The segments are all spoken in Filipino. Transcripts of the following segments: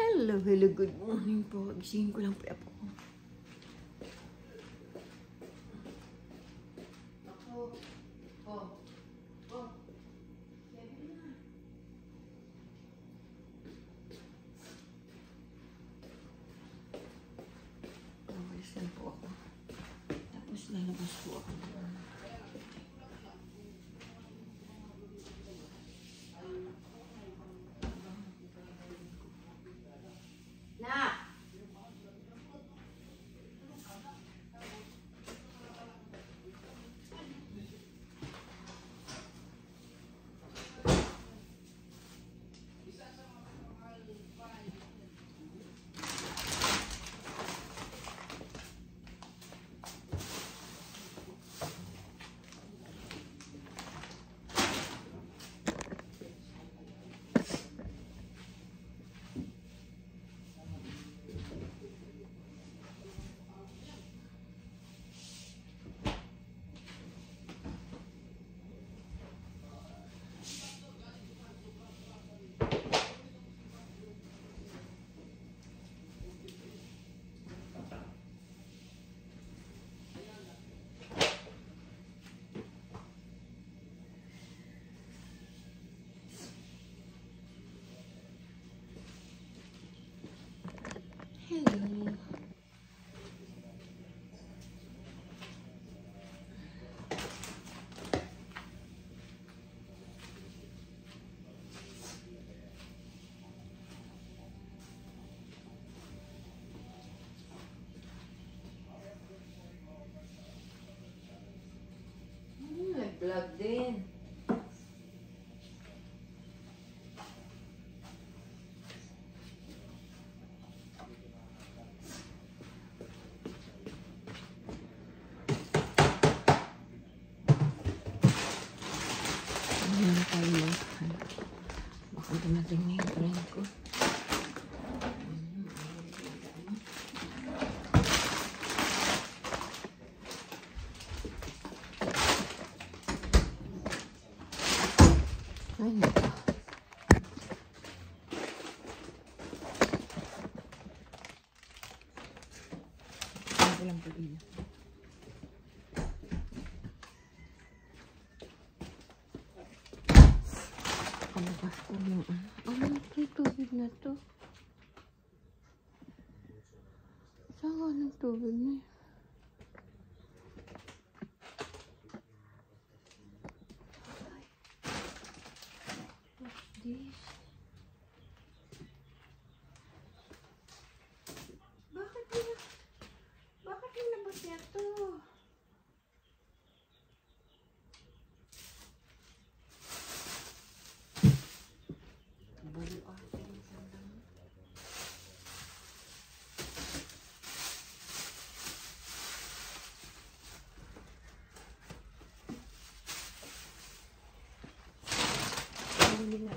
Hello, good morning po. Gisingin ko lang po ako. Awasan po ako. Tapos lalabas po ako. Hello. Nag-vlog din. Baka dumating na yung friend ko. Ay, naka. Ako lang po din. Kalabas ko yung may tubig na to. Saan ka ng tubig na yun? What's this? Bakit nilabas niya to? Nila.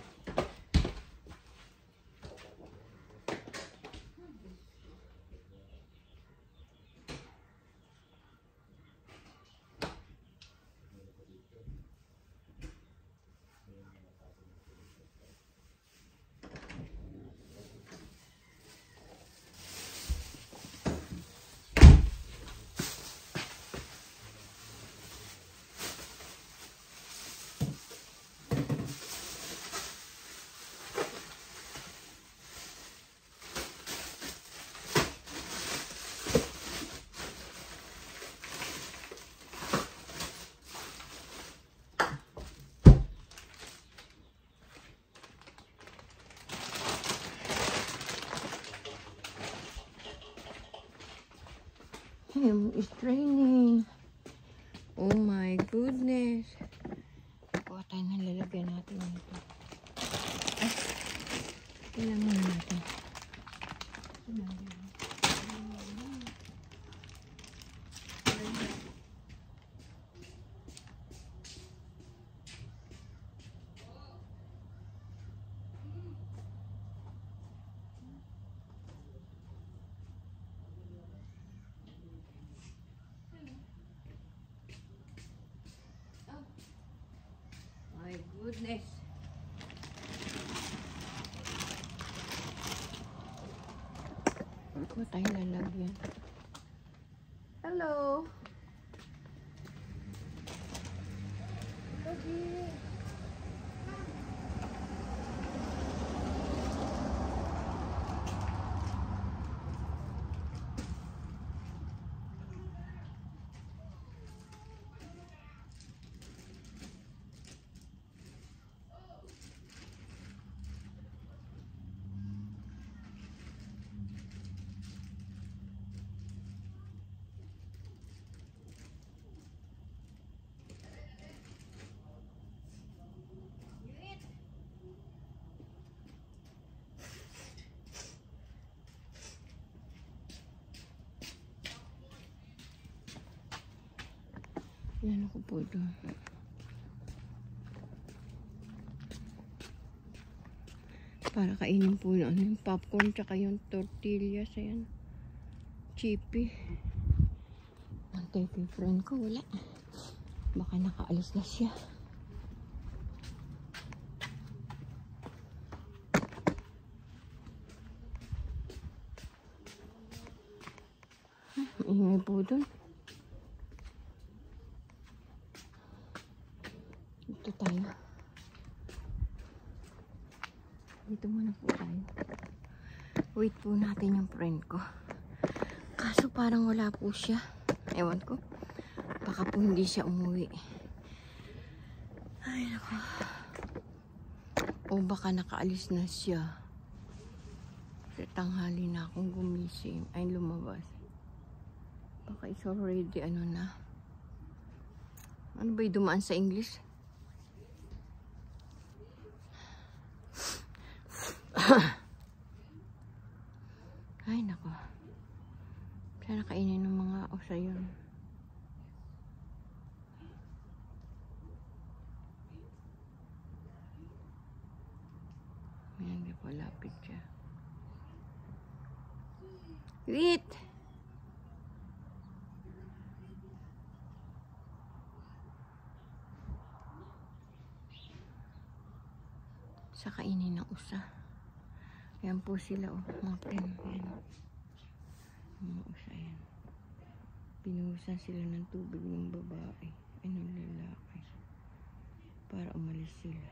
It's raining. Oh my goodness. Kuha tayo ng lalagyan natin ito. Ay, ilangin natin. Goodness. Kuha tayong lalagyan. Hello! Lagi! Yan ako po doon. Para kainin po na yung popcorn tsaka yung tortillas. Ayan. Chippy. Ang type friend ko wala. Baka nakaalis na siya. Ingay po doon. Dito tayo. Dito muna po tayo. Wait po natin yung friend ko. Kaso parang wala po siya. Ewan ko. Baka po hindi siya umuwi. Ay, nako. O baka nakaalis na siya. Sa tanghali na akong gumising. Ay, lumabas. Baka it's already ano na. Ano ba yung dumaan sa English? Ay, nako. Sana kainin ng mga osa yun. Ayan, di po lapit siya. Wait! Sa kainin ng usa. Ayan po sila, oh, mga friend. Ayan. Mga usa, ayan. Pinuhusan sila ng tubig ng babae. Ay, ng lalaki. Para umalis sila.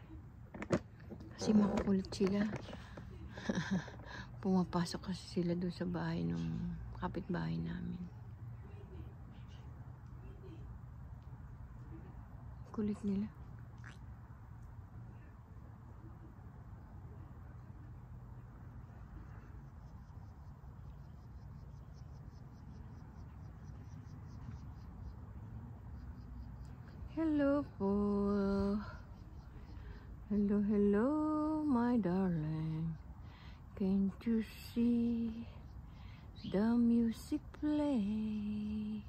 Kasi makukulit sila. Pumapasok kasi sila doon sa bahay ng kapitbahay namin. Kulit nila. Hello po. Hello, hello, my darling. Can't you see the music play?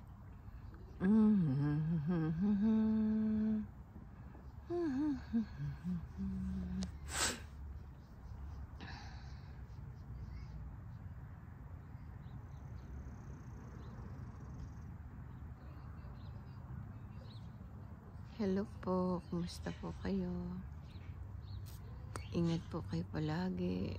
Hello po, kumusta po kayo? Ingat po kayo palagi.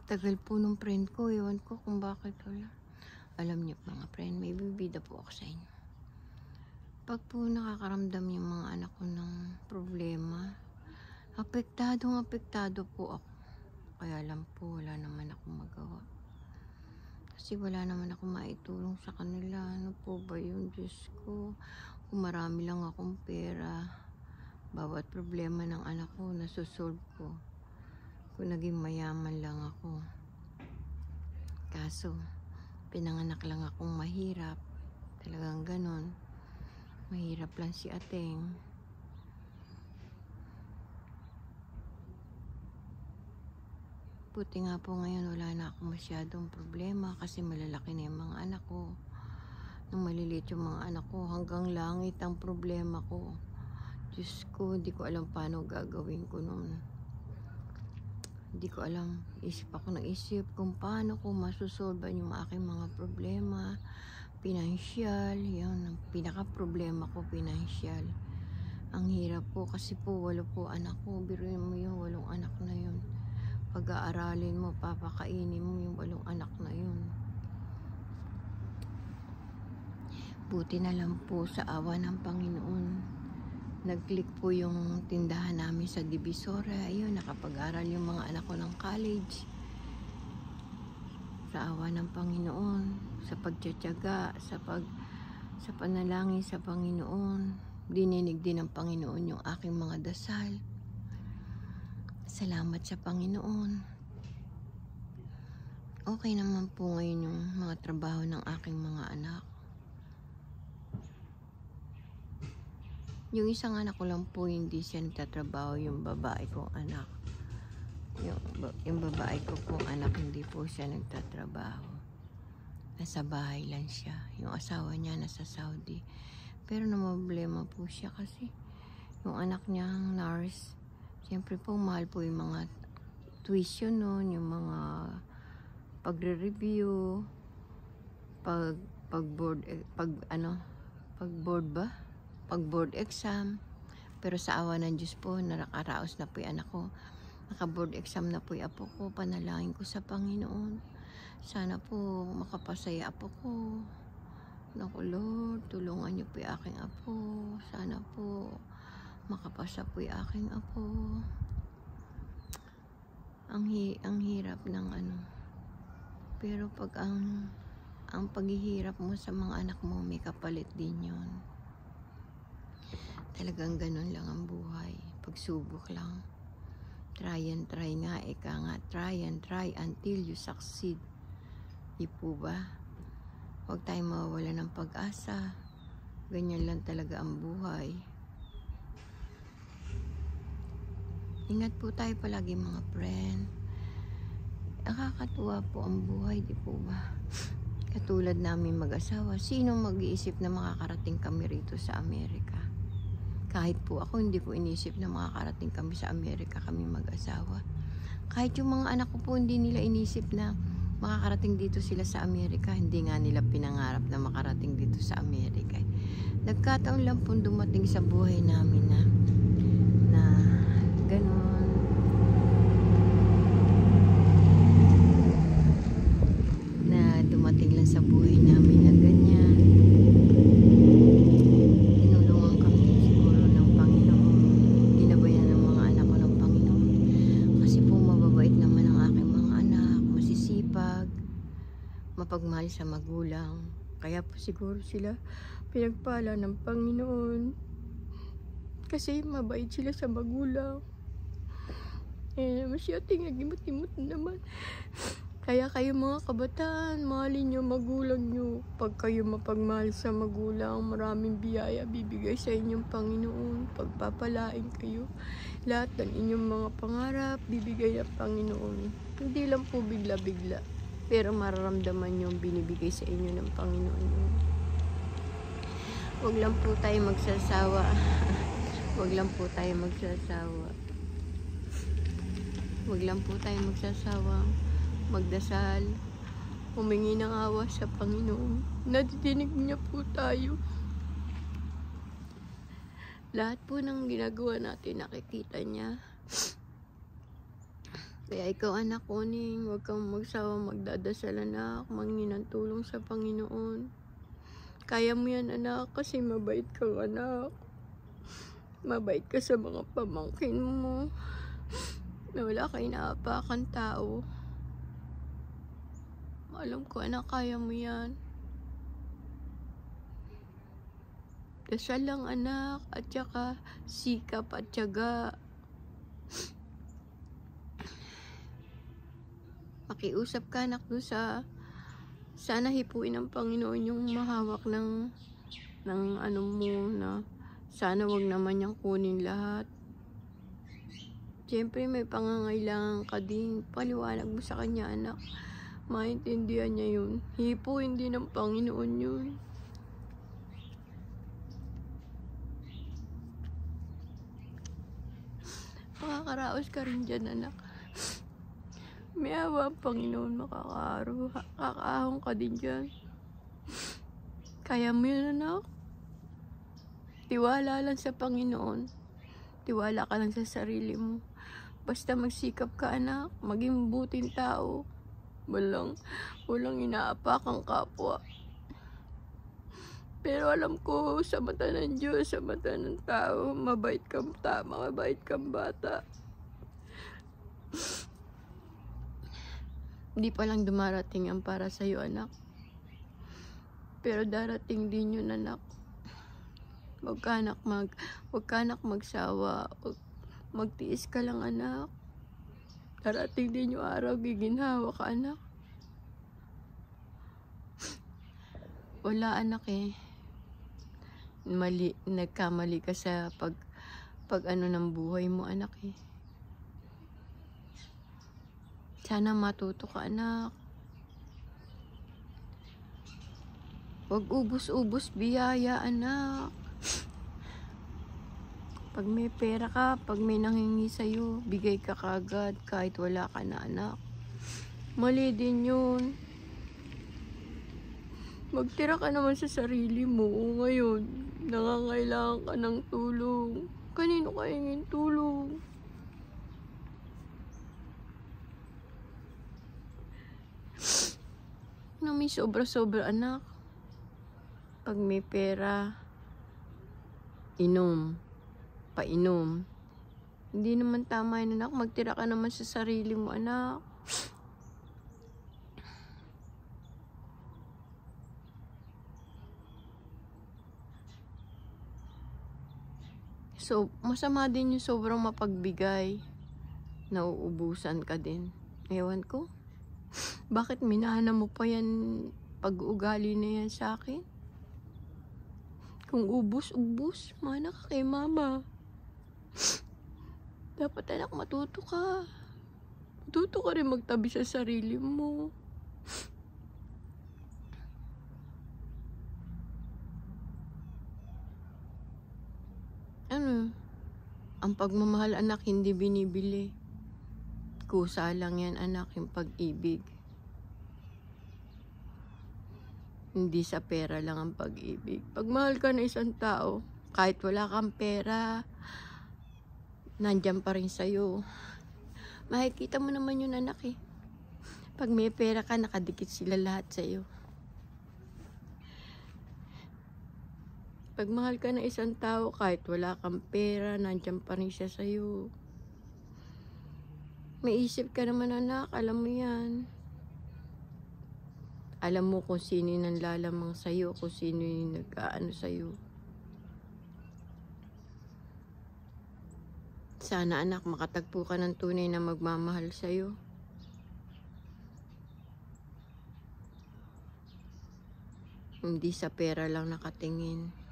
Tagal po nung friend ko, ewan ko kung bakit wala. Alam niyo mga friend, may bibida po ako sa inyo. Pag po nakakaramdam yung mga anak ko ng problema, apektado po ako. Kaya lang po, wala naman akong magawa. Kasi wala naman akong maitulong sa kanila. Ano po ba yun, Diyos ko? Kung marami lang akong pera, bawat problema ng anak ko, nasusolve ko. Kung naging mayaman lang ako. Kaso, pinanganak lang akong mahirap. Talagang ganon. Mahirap lang si Ateng. Buti nga po ngayon wala na akong masyadong problema kasi malalaki na yung mga anak ko. Nung maliliit yung mga anak ko, hanggang langit ang problema ko. Diyos ko, hindi ko alam paano gagawin ko noon. Hindi ko alam. Isip ako ng isip kung paano ko masusolban yung aking mga problema. Pinansyal, yun. Ang pinaka-problema ko, pinansyal. Ang hirap po kasi po, 8 po anak ko. Biruin mo yung 8 anak na yun. Pag-aaralin mo, papakainin mo yung 8 anak na yun. Buti na lang po sa awa ng Panginoon. Nag-click po yung tindahan namin sa Divisoria. Ayun, nakapag-aral yung mga anak ko ng college. Sa awa ng Panginoon, sa pagtsatsaga, sa panalangin sa Panginoon. Dininig din ng Panginoon yung aking mga dasal. Salamat sa Panginoon. Okay naman po ngayon yung mga trabaho ng aking mga anak. Yung isang anak ko lang po, hindi siya nagtatrabaho, yung babae kong anak. Yung babae ko pong anak, hindi po siya nagtatrabaho. Nasa bahay lang siya. Yung asawa niya nasa Saudi. Pero namproblema po siya kasi yung anak niya, nurse, siyempre po mahal po yung mga tuition nun, yung mga pagre-review, pag-board exam. Pero sa awa ng Diyos po, nakaraos na po yung anak ko. Naka-board exam na po yung apo ko. Panalangin ko sa Panginoon. Sana po makapasaya apo ko. Naku Lord, tulungan niyo po yung aking apo. Sana po makapasa po yung aking apo. Ang hirap ng ano. Pero pag ang paghihirap mo sa mga anak mo, may kapalit din yun. Talagang ganun lang ang buhay. Pagsubok lang. Try and try nga. Ika nga, try and try until you succeed. Di po ba? Huwag tayong mawawala ng pag-asa. Ganyan lang talaga ang buhay. Ingat po tayo palagi mga friend. Nakakatuwa po ang buhay, di po ba? Katulad namin mag-asawa, sino mag-iisip na makakarating kami rito sa Amerika? Kahit po ako, hindi ko inisip na makakarating kami sa Amerika, kami mag-asawa. Kahit yung mga anak ko po, hindi nila inisip na makakarating dito sila sa Amerika. Hindi nga nila pinangarap na makarating dito sa Amerika. Nagkataon lang po dumating sa buhay namin na ganon. Na dumating lang sa buhay namin na ganyan. Tinulungan kami siguro ng Panginoon. Ginabayan ng mga anak ko ng Panginoon. Kasi po mababait naman ang aking mga anak. Masisipag. Mapagmahal sa magulang. Kaya po siguro sila pinagpala ng Panginoon. Kasi mabait sila sa magulang. Masyadong nagimot-imot naman. Kaya kayo mga kabataan, mahalin nyo magulang nyo. Pag kayo mapagmahal sa magulang, maraming biyaya bibigay sa inyong Panginoon. Pagpapalain kayo. Lahat ng inyong mga pangarap, bibigay ng Panginoon. Hindi lang po bigla-bigla. Pero mararamdaman nyo binibigay sa inyo ng Panginoon nyo. Huwag lang po tayo magsasawa. Huwag lang po tayo magsasawa. Huwag lang po tayo magsasawa. Magdasal. Humingi ng awa sa Panginoon. Nadidinig niya po tayo. Lahat po ng ginagawa natin, nakikita niya. Kaya ikaw anak ko, Ning, huwag kang magsawa magdadasal anak. Mangingin ng tulong sa Panginoon. Kaya mo yan anak, kasi mabait kang anak. Mabait ka sa mga pamangkin mo. Na wala kayo naapakan tao. Alam ko anak, kaya mo yan. Dasal lang anak, at saka sikap at tiyaga. Makiusap ka anak doon sana hipuin ng Panginoon yung mahawak ng ano mo na sana wag naman niyang kunin lahat. Siyempre may pangangailangan ka din. Paliwanag mo sa kanya anak. Maintindihan niya yun. Hipuin din ng Panginoon yun. makakaraos ka rin dyan, anak. May awa ang Panginoon, kakaahon ka din dyan. Kaya mo yun, anak. Tiwala lang sa Panginoon. Tiwala ka lang sa sarili mo. Basta magsikap ka, anak. Maging buting tao. Walang inaapakang kapwa. Pero alam ko, sa mata ng Diyos, sa mata ng tao, mabait kang tama, mabait kang bata. Hindi pa lang dumarating ang para sa'yo, anak. Pero darating din yun, anak. Huwag ka anak magsawa. Magtiis ka lang, anak. Darating din yung araw, giginhawa ka, anak. Wala, anak eh. Nagkamali ka sa pag ano ng buhay mo, anak eh. Sana matuto ka, anak. Huwag ubus-ubus biyaya, anak. Pag may pera ka, pag may nanghingi sa'yo, bigay ka kagad kahit wala ka na, anak. Mali din yun. Magtira ka naman sa sarili mo. Ngayon, nangangailangan ka ng tulong. Kanino ka hingin tulong? Na may sobra-sobra, anak. Pag may pera, painom. Hindi naman tama yun, anak. Magtira ka naman sa sarili mo, anak. So, masama din yung sobrang mapagbigay. Nauubusan ka din. Ewan ko. Bakit minahana mo pa yan pag-ugali na yan sa akin? Kung ubus, mana ka kay mama. Dapat, anak, matuto ka. Matuto ka rin magtabi sa sarili mo. Ano? Ang pagmamahal, anak, hindi binibili. Kusa lang yan, anak, yung pag-ibig. Hindi sa pera lang ang pag-ibig. Pag mahal ka na isang tao, kahit wala kang pera, nandyan pa rin sa'yo. Makikita mo naman yun, anak eh. Pag may pera ka, nakadikit sila lahat sa'yo. Pag mahal ka na isang tao, kahit wala kang pera, nandyan pa rin siya sa'yo. May isip ka naman, anak. Alam mo yan. Alam mo kung sino yung nanlalamang sa'yo, kung sino yung nag-aano sa'yo. Sana, anak, makatagpo ka ng tunay na magmamahal sa'yo. Hindi sa pera lang nakatingin.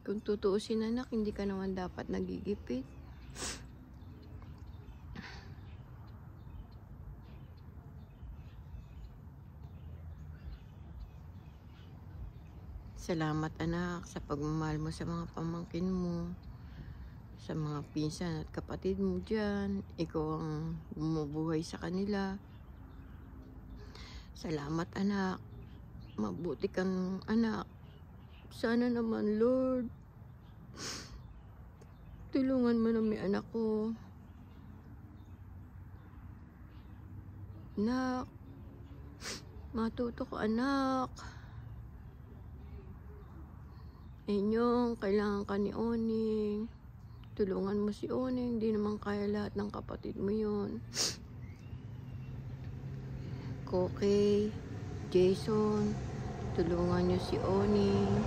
Kung tutuusin, anak, hindi ka naman dapat nagigipit. Salamat, anak, sa pagmamahal mo sa mga pamangkin mo, sa mga pinsan at kapatid mo dyan. Ikaw ang bumubuhay sa kanila. Salamat, anak. Mabuti kang anak. Sana naman, Lord, tulungan mo na may anak ko. Anak, matuto ko, anak. Inyong, kailangan ka ni Oning. Tulungan mo si Oning. Hindi naman kaya lahat ng kapatid mo yun. Koke, Jason, tulungan nyo si Oning.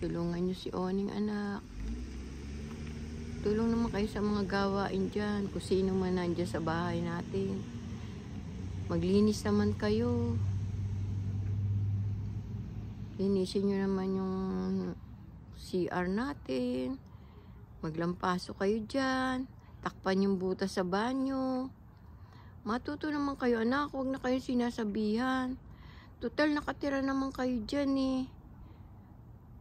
Tulungan nyo si Oning, anak. Tulong naman kayo sa mga gawain dyan. Kung sino man nandiyan sa bahay natin. Maglinis naman kayo. Linisin nyo naman yung CR natin. Maglampaso kayo dyan. Takpan yung butas sa banyo. Matuto naman kayo, anak. Huwag na kayo sinasabihan. Total, nakatira naman kayo dyan eh.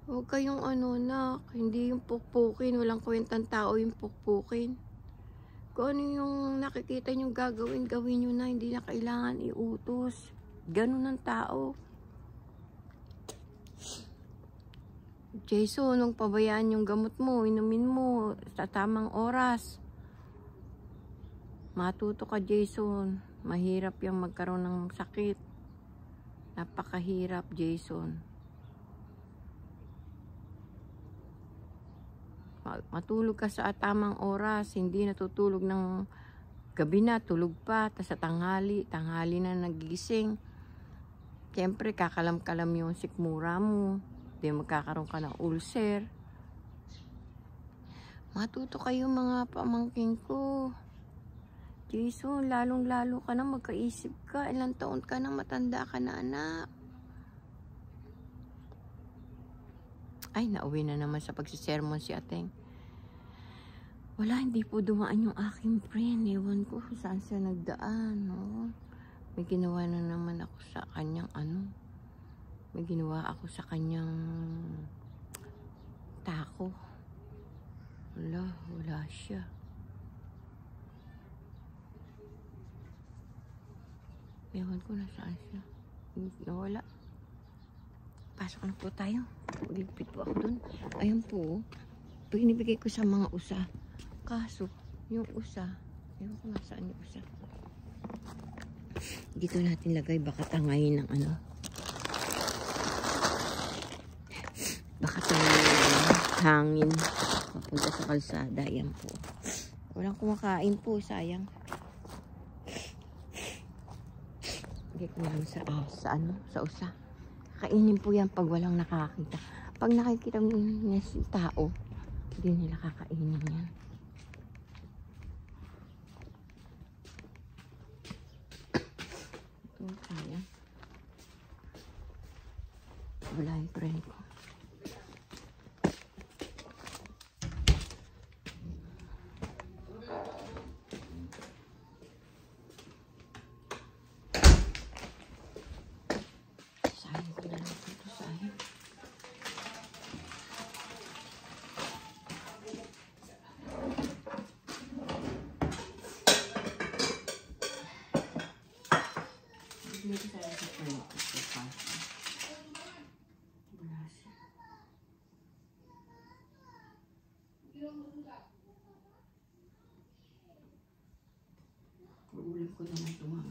Huwag kayong nak, hindi yung pukpukin. Walang kwentang tao yung pukpukin. Kung ano yung nakikita nyo gagawin, gawin nyo na. Hindi na kailangan iutos. Ganun ang tao. Jason, nung pabayaan yung gamot mo, inumin mo sa tamang oras. Matuto ka, Jason. Mahirap yung magkaroon ng sakit. Napakahirap, Jason. Matulog ka sa tamang oras. Hindi natutulog ng gabi na, tulog pa. Tas sa tanghali na nagigising. Siyempre, kakalam-kalam yung sikmura mo. Di magkakaroon ka ng ulcer. Matuto kayo mga pamangking ko. Jason, lalong-lalo ka na, magkaisip ka. Ilang taon ka na, matanda ka na, anak. Ay, nauwi na naman sa pagsisermon si Ateng. Wala, hindi po dumaan yung aking friend. Ewan ko saan siya nagdaan, no? May ginawa na naman ako sa kanyang May ginawa ako sa kanyang tako. Wala siya. Ewan ko na saan siya. Nawala. Pasok na po tayo. Ligpit po ako dun. Ayan po. Pinibigay ko sa mga usa. Kaso, yung usa. Ewan ko na saan yung usa. Dito natin lagay. Baka tangayin ng Baka tangayin ng hangin. Papunta sa kalsada. Ayan po. Walang kumakain po. Sayang. Bigay ko lang sa usa. Kainin po yan pag walang nakakita. Pag nakikita mo yung tao, hindi nila kakainin yan. Ito kaya. Wala yung friend ko. Dito tayo sa friend ko. Wala siya. Uulam ko naman tumama.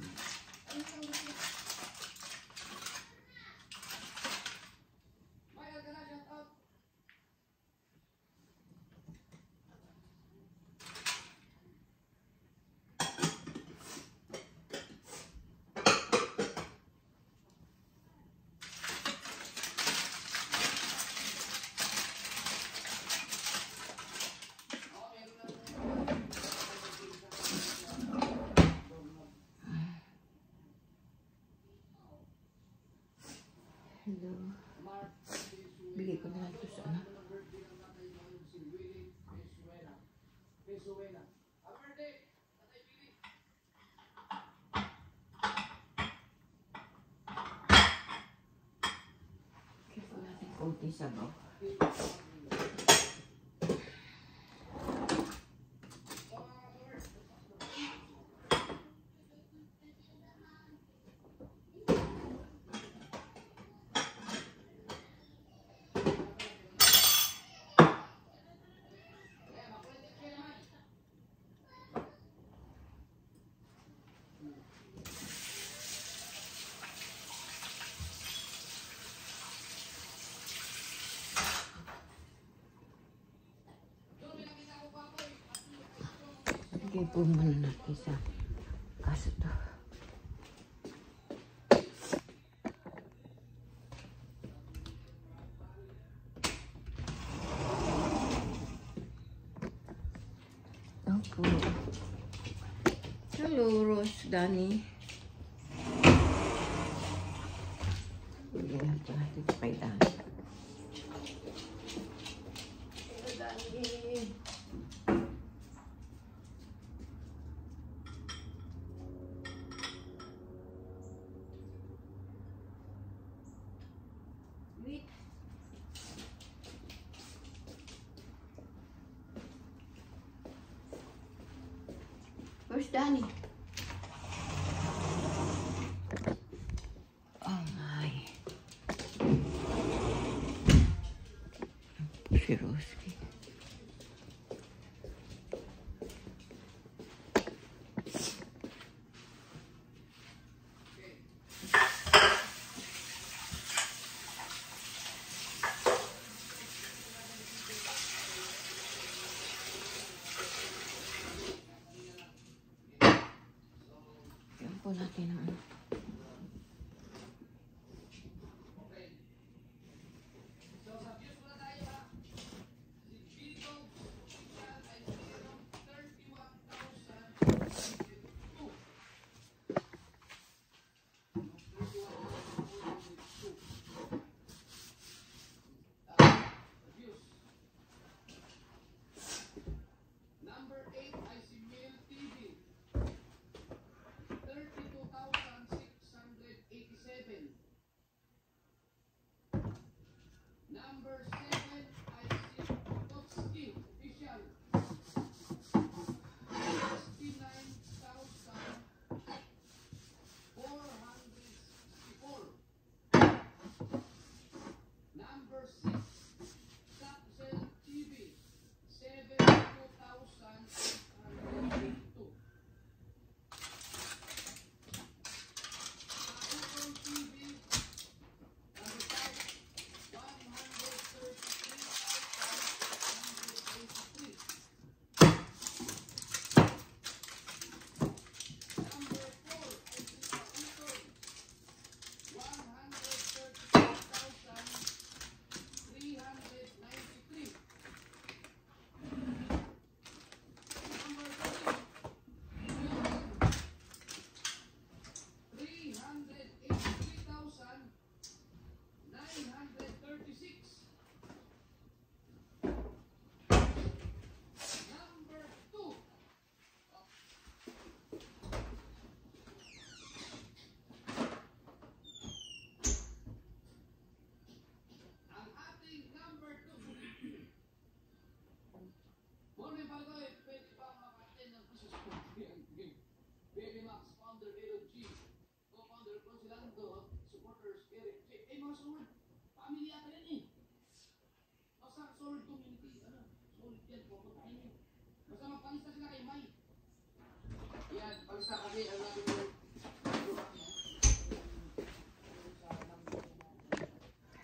Hello. Bigay ko na lang ito sa Kaya natin konti sabaw. Bigay po muna natin sa kaso to. Opo. Hello, Rose, Danny. Bigyan natin ito kay Danny. Where's Danny? Oh my. Si Roski. Yan po natin ang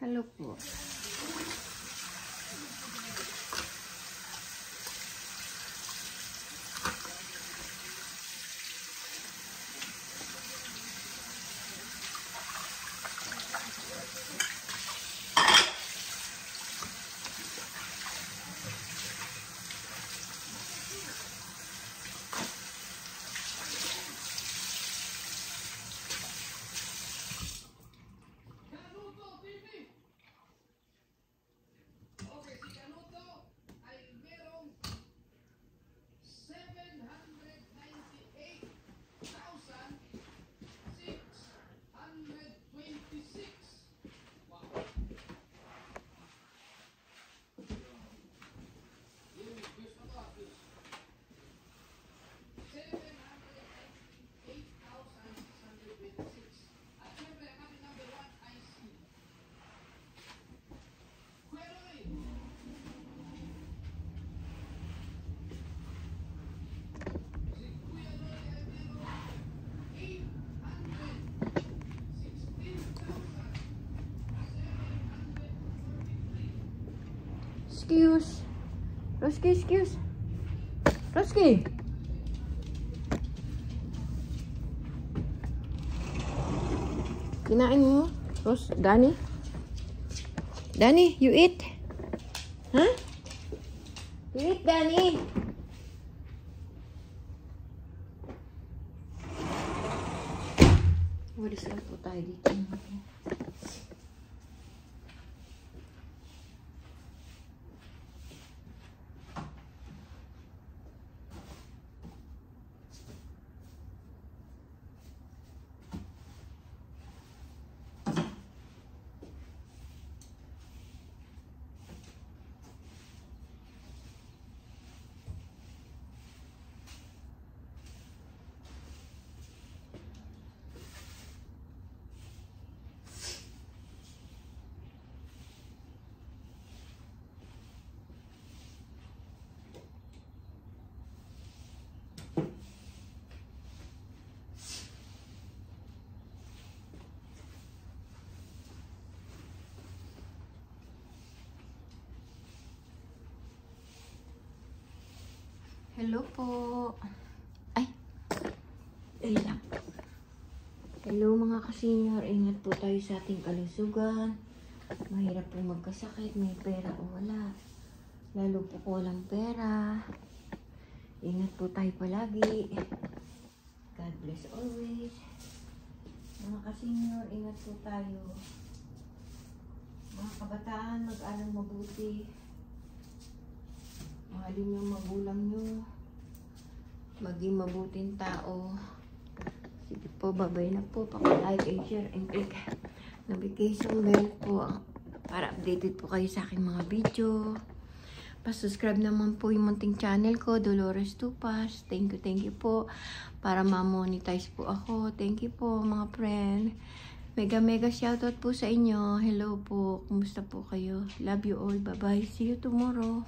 hello po. Excuse. Roski, excuse. Roski. Kinain mo? Danny? Danny, you eat? Huh? You eat, Danny? Walis lang po tayo dito. Hello po. Ay, ay lang. Hello mga ka-senior. Ingat po tayo sa ating kalusugan. Mahirap po magkasakit. May pera o wala. Lalo po kung walang pera. Ingat po tayo palagi. God bless always. Mga ka-senior, ingat po tayo. Mga kabataan, mag-aral mabuti. Mahalin yung magulang nyo. Maging mabuting tao. Sige po, babay na po. Paki-like and share and click notification bell po para updated po kayo sa aking mga video. Pa-subscribe naman po yung munting channel ko, Dolores Tupas. Thank you po. Para ma-monetize po ako. Thank you po mga friend. Mega shoutout po sa inyo. Hello po. Kumusta po kayo? Love you all. Bye-bye. See you tomorrow.